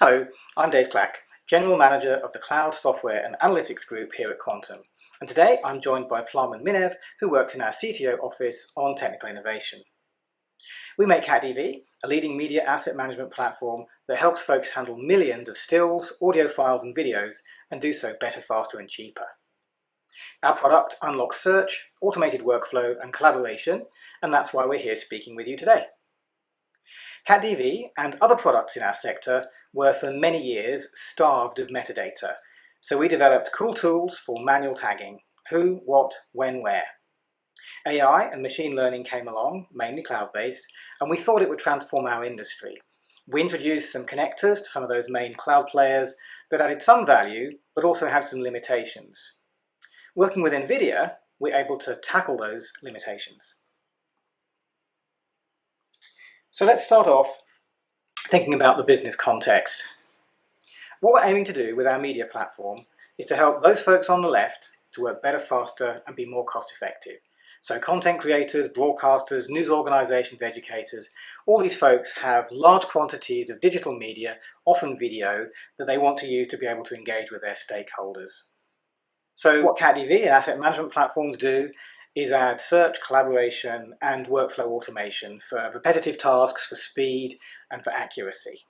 Hello, I'm Dave Clack, General Manager of the Cloud Software and Analytics Group here at Quantum. And today I'm joined by Plamen Minev, who works in our CTO office on technical innovation. We make CatDV, a leading media asset management platform that helps folks handle millions of stills, audio files and videos, and do so better, faster and cheaper. Our product unlocks search, automated workflow and collaboration, and that's why we're here speaking with you today. CatDV and other products in our sector were for many years starved of metadata, so we developed cool tools for manual tagging: who, what, when, where. AI and machine learning came along, mainly cloud-based, and we thought it would transform our industry. We introduced some connectors to some of those main cloud players that added some value, but also had some limitations. Working with NVIDIA, we're able to tackle those limitations. So let's start off thinking about the business context. What we're aiming to do with our media platform is to help those folks on the left to work better, faster and be more cost effective. So content creators, broadcasters, news organizations, educators, all these folks have large quantities of digital media, often video, that they want to use to be able to engage with their stakeholders. So what CatDV and asset management platforms do is add search, collaboration and workflow automation for repetitive tasks, for speed and for accuracy.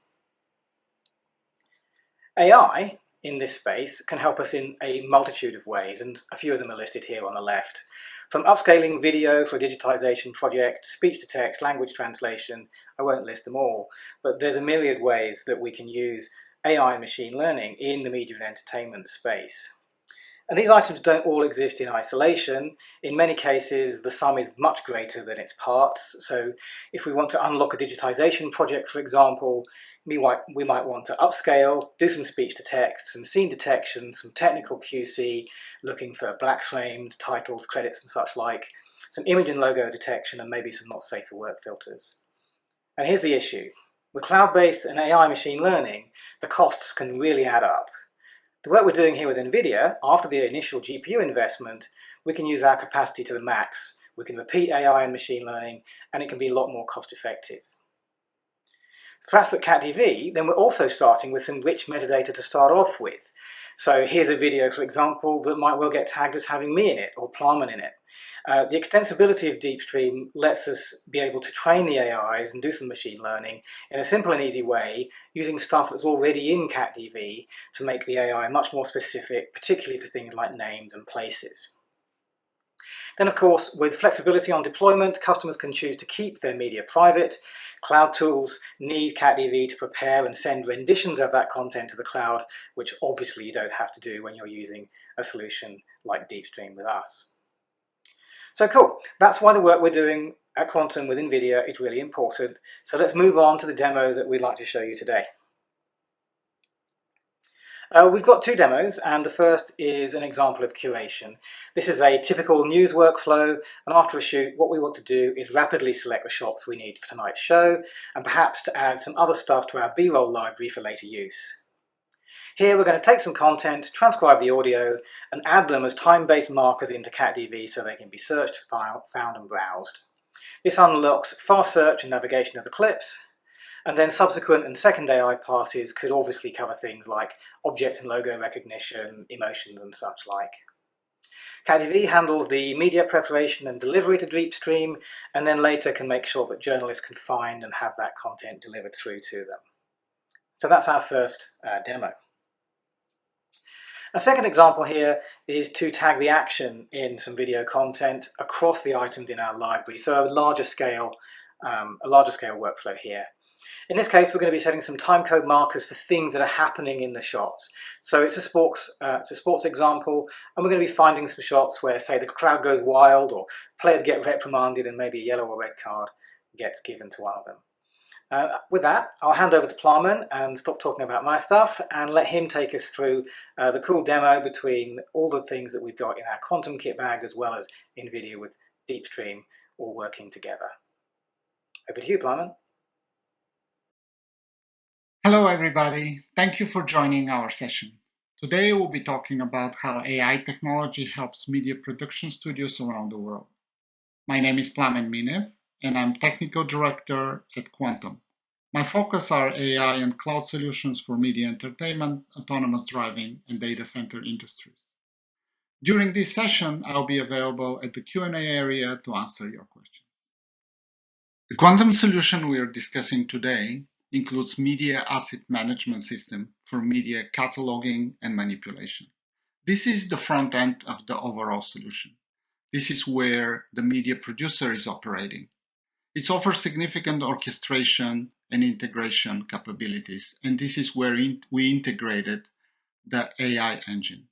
AI in this space can help us in a multitude of ways, and a few of them are listed here on the left. From upscaling video for a digitization project, speech to text, language translation, I won't list them all, but there's a myriad ways that we can use AI and machine learning in the media and entertainment space. And these items don't all exist in isolation. In many cases, the sum is much greater than its parts. So if we want to unlock a digitization project, for example, we might want to upscale, do some speech to text, some scene detection, some technical QC, looking for black frames, titles, credits and such like, some image and logo detection, and maybe some not safe for work filters. And here's the issue. With cloud-based and AI machine learning, the costs can really add up. The work we're doing here with NVIDIA, after the initial GPU investment, we can use our capacity to the max. We can repeat AI and machine learning, and it can be a lot more cost effective. For us at CatDV, then we're also starting with some rich metadata to start off with. So here's a video, for example, that might well get tagged as having me in it, or Plamen in it. The extensibility of DeepStream lets us be able to train the AIs and do some machine learning in a simple and easy way, using stuff that's already in CatDV to make the AI much more specific, particularly for things like names and places. Then, of course, with flexibility on deployment, customers can choose to keep their media private. Cloud tools need CatDV to prepare and send renditions of that content to the cloud, which obviously you don't have to do when you're using a solution like DeepStream with us. So cool, that's why the work we're doing at Quantum with NVIDIA is really important. So let's move on to the demo that we'd like to show you today. We've got two demos, and the first is an example of curation. This is a typical news workflow, and after a shoot, what we want to do is rapidly select the shots we need for tonight's show, and perhaps to add some other stuff to our B-roll library for later use. Here we're going to take some content, transcribe the audio, and add them as time-based markers into CatDV so they can be searched, found and browsed. This unlocks fast search and navigation of the clips, and then subsequent and second AI passes could obviously cover things like object and logo recognition, emotions and such like. CatDV handles the media preparation and delivery to DeepStream, and then later can make sure that journalists can find and have that content delivered through to them. So that's our first demo. A second example here is to tag the action in some video content across the items in our library, so a larger scale workflow here. In this case, we're going to be setting some timecode markers for things that are happening in the shots. So it's a sports example, and we're going to be finding some shots where, say, the crowd goes wild, or players get reprimanded, and maybe a yellow or red card gets given to one of them. With that, I'll hand over to Plamen and stop talking about my stuff and let him take us through the cool demo between all the things that we've got in our Quantum kit bag as well as NVIDIA with DeepStream all working together. Over to you, Plamen. Hello, everybody. Thank you for joining our session. Today, we'll be talking about how AI technology helps media production studios around the world. My name is Plamen Minev, and I'm Technical Director at Quantum. My focus are AI and cloud solutions for media entertainment, autonomous driving, and data center industries. During this session, I'll be available at the Q&A area to answer your questions. The quantum solution we are discussing today includes media asset management system for media cataloging and manipulation. This is the front end of the overall solution. This is where the media producer is operating. It offers significant orchestration and integration capabilities, and this is where we integrated the AI engine.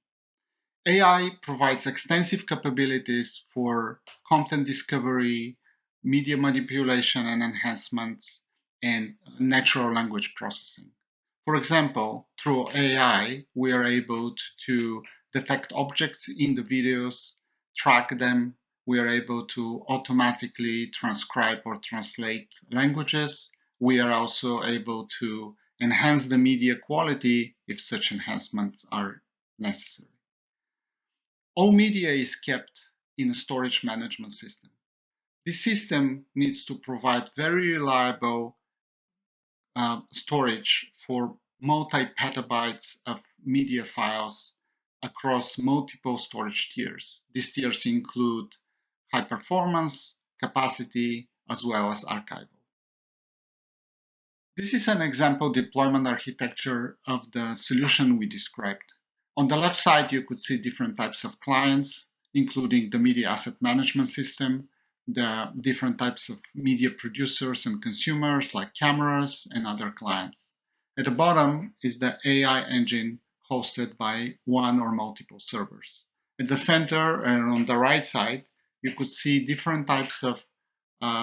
AI provides extensive capabilities for content discovery, media manipulation and enhancements, and natural language processing. For example, through AI, we are able to detect objects in the videos, track them. We are able to automatically transcribe or translate languages. We are also able to enhance the media quality if such enhancements are necessary. All media is kept in a storage management system. This system needs to provide very reliable storage for multi-petabytes of media files across multiple storage tiers. These tiers include high performance, capacity, as well as archival. This is an example deployment architecture of the solution we described. On the left side, you could see different types of clients, including the media asset management system, the different types of media producers and consumers like cameras and other clients. At the bottom is the AI engine hosted by one or multiple servers. At the center and on the right side, you could see different types of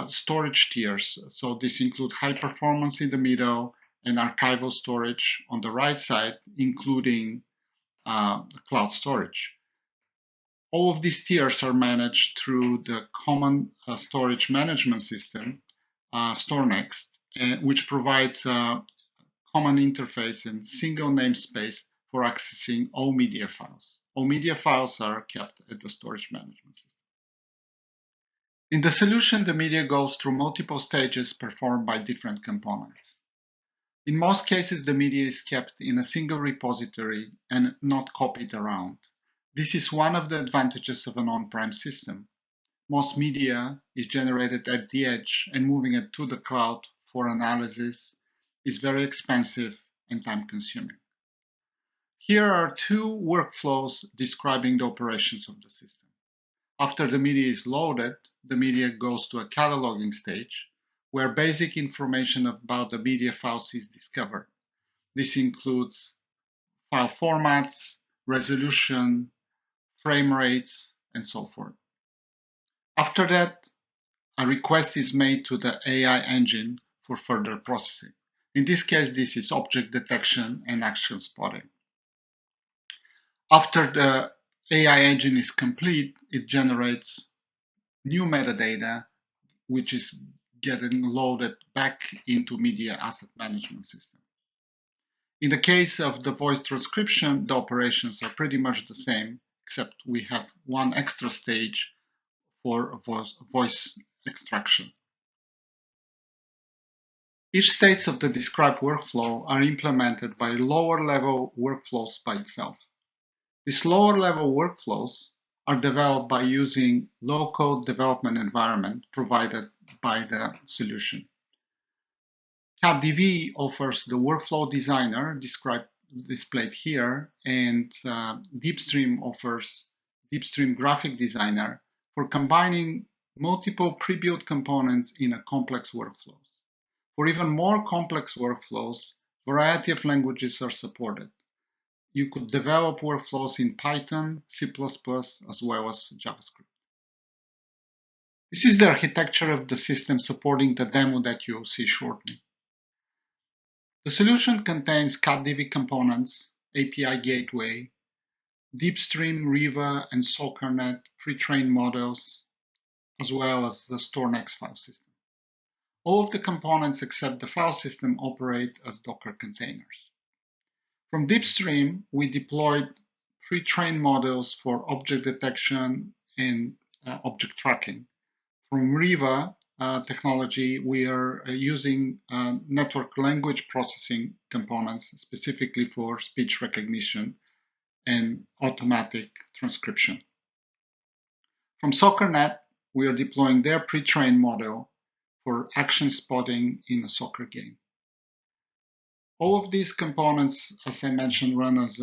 storage tiers. So this includes high performance in the middle and archival storage on the right side, including cloud storage. All of these tiers are managed through the common storage management system, StoreNext, which provides a common interface and single namespace for accessing all media files. All media files are kept at the storage management system. In the solution, the media goes through multiple stages performed by different components. In most cases, the media is kept in a single repository and not copied around. This is one of the advantages of an on-prem system. Most media is generated at the edge, and moving it to the cloud for analysis is very expensive and time-consuming. Here are two workflows describing the operations of the system. After the media is loaded, the media goes to a cataloging stage where basic information about the media files is discovered. This includes file formats, resolution, frame rates, and so forth. After that, a request is made to the AI engine for further processing. In this case, this is object detection and action spotting. After the AI engine is complete, it generates new metadata, which is getting loaded back into media asset management system. In the case of the voice transcription, the operations are pretty much the same, except we have one extra stage for voice extraction. Each stage of the described workflow are implemented by lower level workflows by itself. These lower level workflows are developed by using low-code development environment provided by the solution. CatDV offers the workflow designer displayed here, and DeepStream offers DeepStream graphic designer for combining multiple pre-built components in a complex workflows. For even more complex workflows, variety of languages are supported. You could develop workflows in Python, C++, as well as JavaScript. This is the architecture of the system supporting the demo that you'll see shortly. The solution contains CatDV components, API gateway, DeepStream, Riva, and SoccerNet pre-trained models, as well as the StoreNext file system. All of the components except the file system operate as Docker containers. From DeepStream, we deployed pre-trained models for object detection and object tracking. From Riva, technology, we are using network language processing components specifically for speech recognition and automatic transcription. From SoccerNet, we are deploying their pre-trained model for action spotting in a soccer game. All of these components, as I mentioned, run as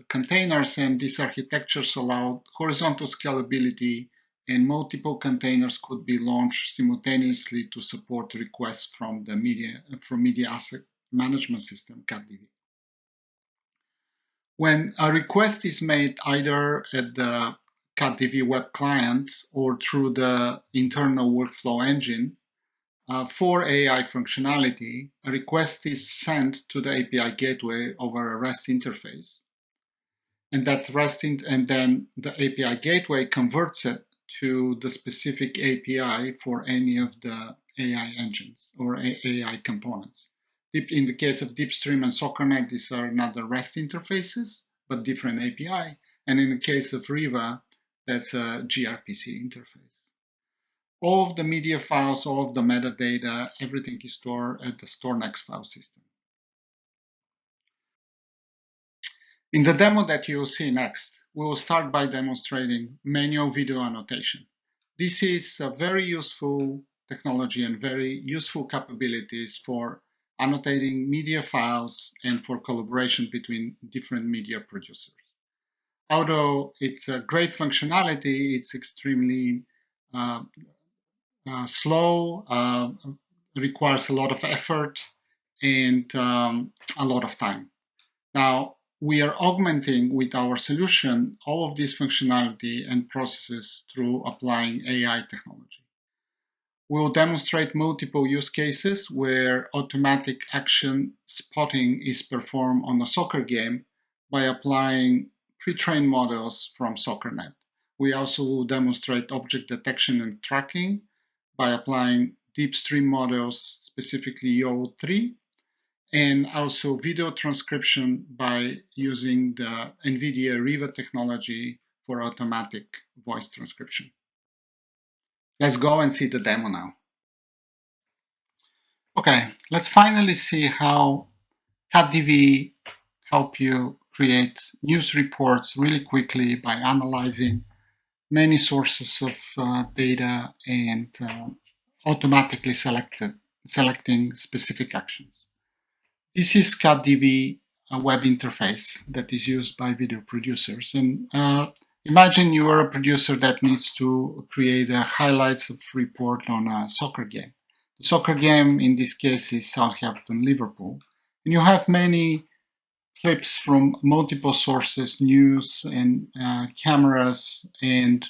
containers, and these architectures allow horizontal scalability, and multiple containers could be launched simultaneously to support requests from the media asset management system, CatDV. When a request is made either at the CatDV web client or through the internal workflow engine, for AI functionality, a request is sent to the API gateway over a REST interface. And then the API gateway converts it to the specific API for any of the AI engines or AI components. In the case of DeepStream and SoccerNet, these are not the REST interfaces, but different API. And in the case of Riva, that's a gRPC interface. All of the media files, all of the metadata, everything is stored at the StoreNext file system. In the demo that you will see next, we will start by demonstrating manual video annotation. This is a very useful technology and very useful capabilities for annotating media files and for collaboration between different media producers. Although it's a great functionality, it's extremely slow, requires a lot of effort and a lot of time. Now, we are augmenting with our solution all of this functionality and processes through applying AI technology. We'll demonstrate multiple use cases where automatic action spotting is performed on a soccer game by applying pre-trained models from SoccerNet. We also will demonstrate object detection and tracking by applying DeepStream models, specifically YO3, and also video transcription by using the NVIDIA Riva technology for automatic voice transcription. Let's go and see the demo now. Okay, let's finally see how CatDV help you create news reports really quickly by analyzing many sources of data and automatically selecting specific actions. This is CatDV, a web interface that is used by video producers. And imagine you are a producer that needs to create a highlights of report on a soccer game. The soccer game in this case is Southampton-Liverpool. And you have many clips from multiple sources, news and cameras and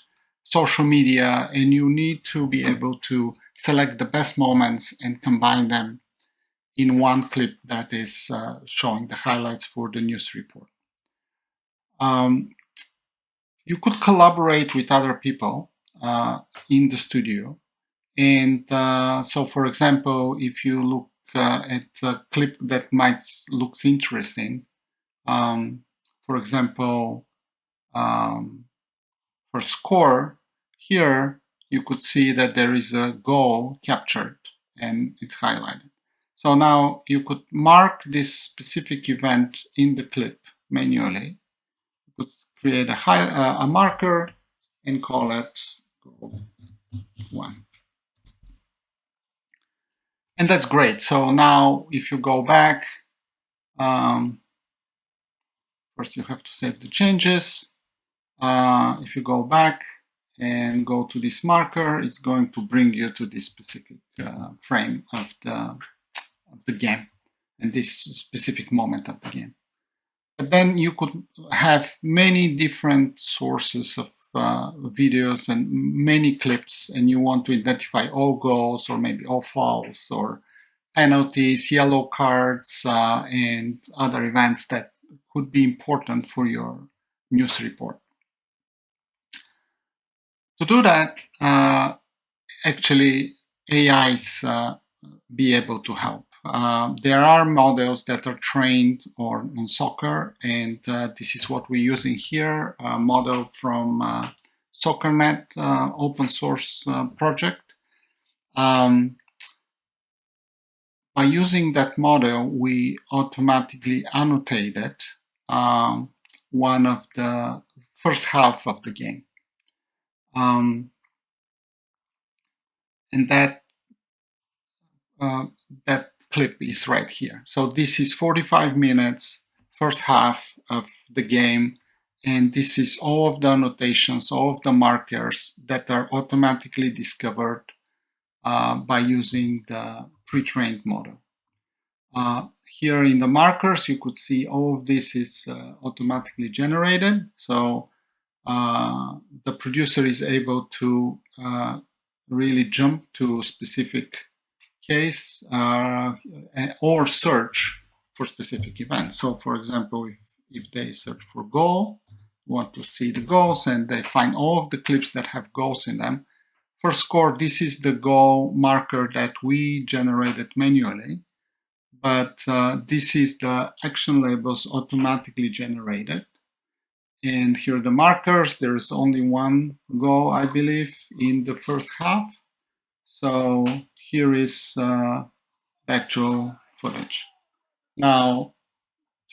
social media, and you need to be able to select the best moments and combine them in one clip that is showing the highlights for the news report. You could collaborate with other people in the studio. And so, for example, if you look at a clip that might look interesting, for example, for score, here you could see that there is a goal captured and it's highlighted. So now you could mark this specific event in the clip manually. You could create a marker and call it goal 1. And that's great. So now if you go back, first you have to save the changes. If you go back and go to this marker, it's going to bring you to this specific frame of the game and this specific moment of the game. But then you could have many different sources of videos and many clips, and you want to identify all goals or maybe all fouls or penalties, yellow cards, and other events that could be important for your news report. To do that, actually, AIs be able to help. There are models that are trained on soccer, and this is what we're using here, a model from SoccerNet open source project. By using that model, we automatically annotated one of the first half of the game. And that clip is right here. So this is 45 minutes, first half of the game, and this is all of the annotations, all of the markers that are automatically discovered by using the pre-trained model. Here in the markers, you could see all of this is automatically generated. So the producer is able to really jump to specific case or search for specific events. So for example, if they search for goal, want to see the goals, and they find all of the clips that have goals in them. For score, this is the goal marker that we generated manually, but this is the action labels automatically generated. And here are the markers. There's only one goal, I believe, in the first half. So here is actual footage. Now,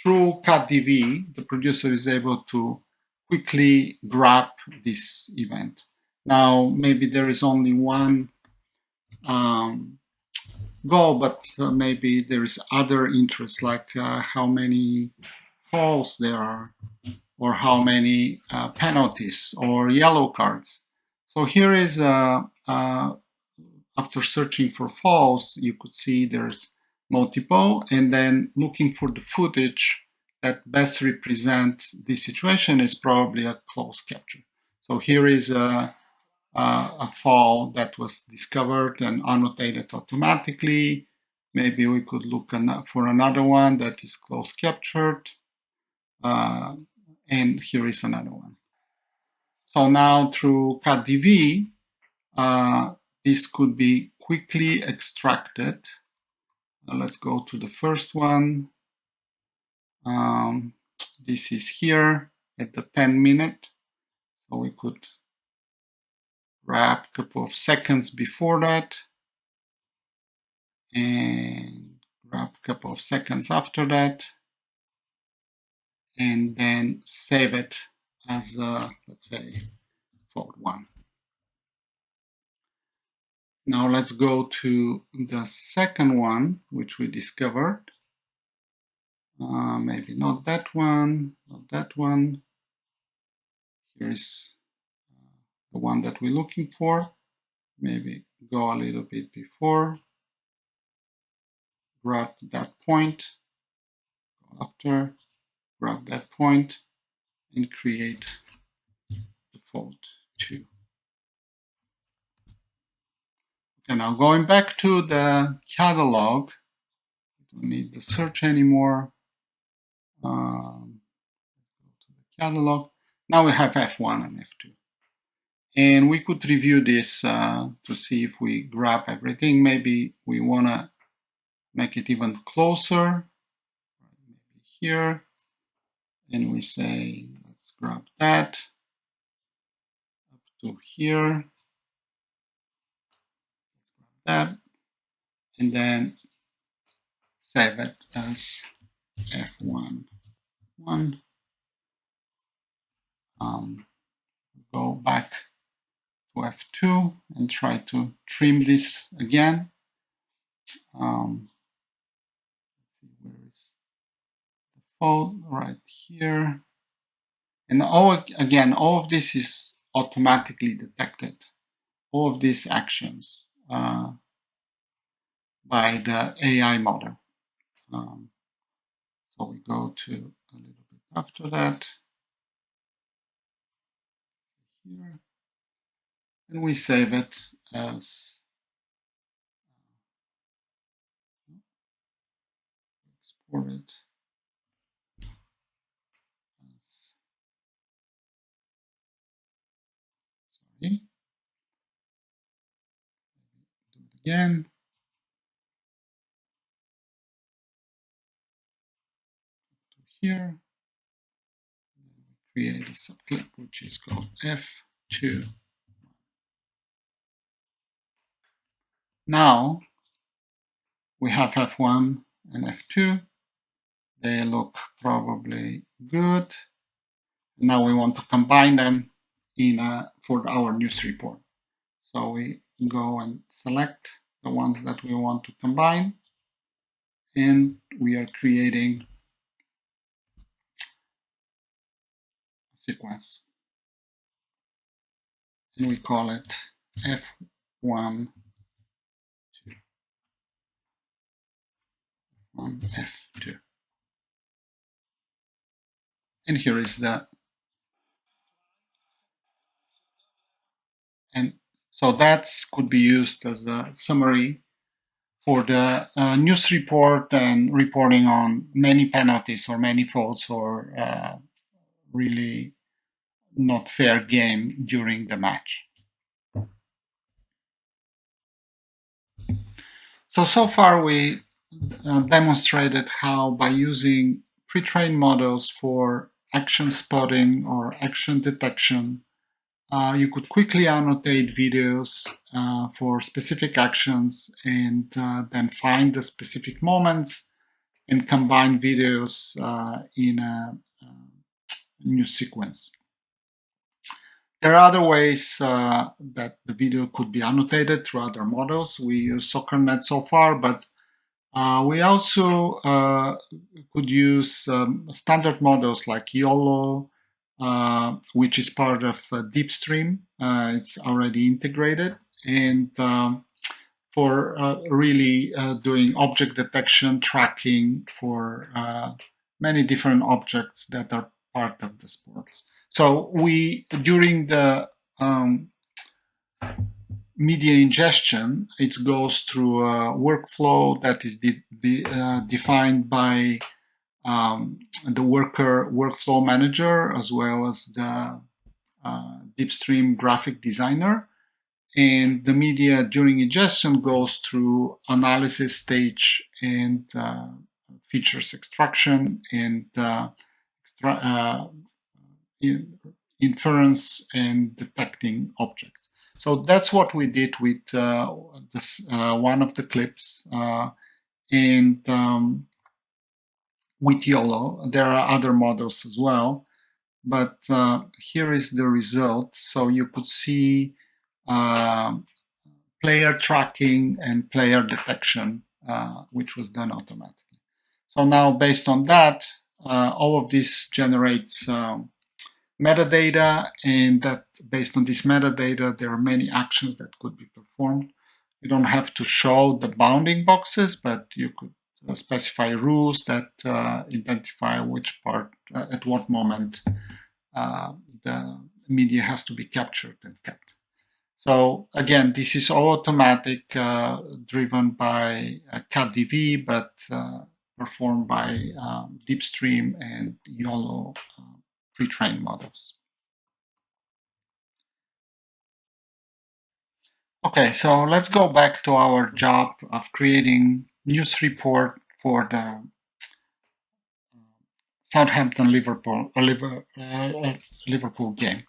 through CatDV, the producer is able to quickly grab this event. Now, maybe there is only one goal, but maybe there is other interests, like how many fouls there are, or how many penalties or yellow cards. So here is after searching for fouls, you could see there's multiple, and then looking for the footage that best represent the situation is probably a close capture. So here is a foul that was discovered and annotated automatically. Maybe we could look for another one that is close captured. And here is another one. So now through CatDV, this could be quickly extracted. Let's go to the first one. This is here at the 10-minute. So we could grab a couple of seconds before that and grab a couple of seconds after that, and then save it as let's say fold 1. Now let's go to the second one, which we discovered. Maybe not that one, not that one. Here is the one that we're looking for. Maybe go a little bit before, grab that point, go after, grab that point, and create the fold 2. Okay, now going back to the catalog, we don't need the search anymore. Go to the catalog. Now we have F1 and F2. And we could review this to see if we grab everything. Maybe we want to make it even closer. Maybe here. And we say, let's grab that up to here. Let's grab that. And then save it as F1. Go back to F2 and try to trim this again. Let's see, where is the fold? Right here. And again, all of this is automatically detected. All of these actions by the AI model. So we go to a little bit after that. Here. And we save it as export it as, sorry, do it again. To here, create a subclip which is called F2. Now we have F1 and F2. They look probably good. Now we want to combine them for our news report. So we go and select the ones that we want to combine, and we are creating a sequence. And we call it F1, F2. And here is and so that could be used as a summary for the news report and reporting on many penalties or many faults or really not fair game during the match. So far we demonstrated how by using pre-trained models for action spotting or action detection, you could quickly annotate videos for specific actions and then find the specific moments and combine videos in a new sequence. There are other ways that the video could be annotated through other models. We use SoccerNet so far, but we also could use standard models like YOLO, which is part of DeepStream. It's already integrated. And for really doing object detection, tracking for many different objects that are part of the sports. So we, during the media ingestion, it goes through a workflow that is defined by the workflow manager as well as the DeepStream graphic designer. And the media during ingestion goes through analysis stage and features extraction and inference and detecting objects. So that's what we did with one of the clips. And with YOLO, there are other models as well. But here is the result. So you could see player tracking and player detection, which was done automatically. So now based on that, all of this generates metadata, and that based on this metadata, there are many actions that could be performed. You don't have to show the bounding boxes, but you could specify rules that identify which part, at what moment the media has to be captured and kept. So again, this is all automatic, driven by CatDV, but performed by DeepStream and YOLO pre-trained models. Okay, so let's go back to our job of creating news report for the Southampton Liverpool game.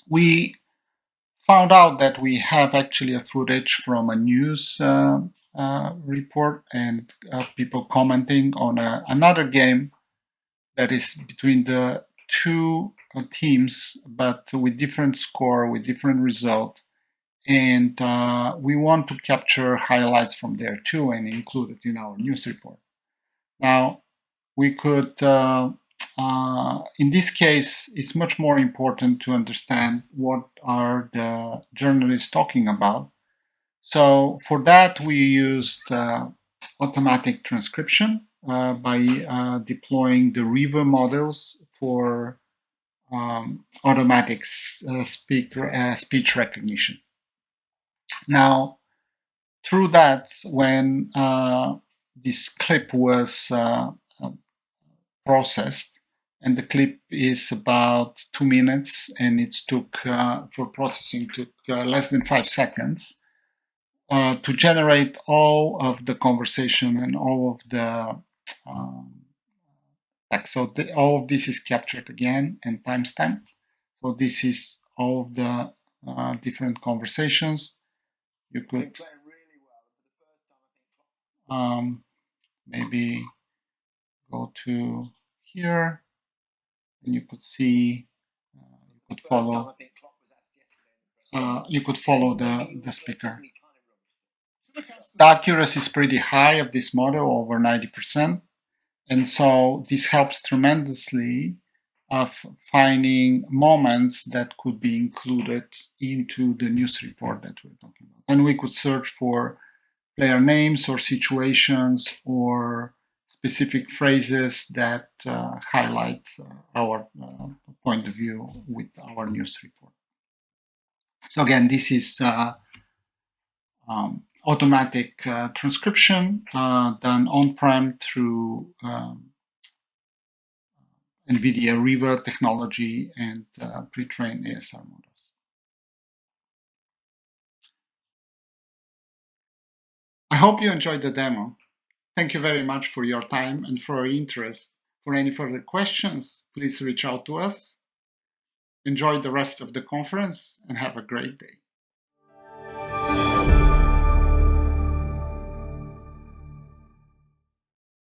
We found out that we have actually a footage from a news report and people commenting on another game that is between the two teams, but with different score, with different result. And we want to capture highlights from there too and include it in our news report. Now, we could, in this case, it's much more important to understand what are the journalists talking about. So for that, we used automatic transcription by deploying the Riva models for automatic speech recognition. Now, through that, when this clip was processed, and the clip is about 2 minutes, and it took for processing took less than 5 seconds to generate all of the conversation and all of the text. So all of this is captured again and timestamped. So this is all of the different conversations. You could Maybe go to here, and you could see, you could follow the speaker. The accuracy is pretty high of this model, over 90%. And so this helps tremendously of finding moments that could be included into the news report that we're talking about. And we could search for player names or situations or specific phrases that highlight our point of view with our news report. So again, this is automatic transcription done on-prem through NVIDIA Riva technology and pre-trained ASR models. I hope you enjoyed the demo. Thank you very much for your time and for your interest. For any further questions, please reach out to us. Enjoy the rest of the conference and have a great day.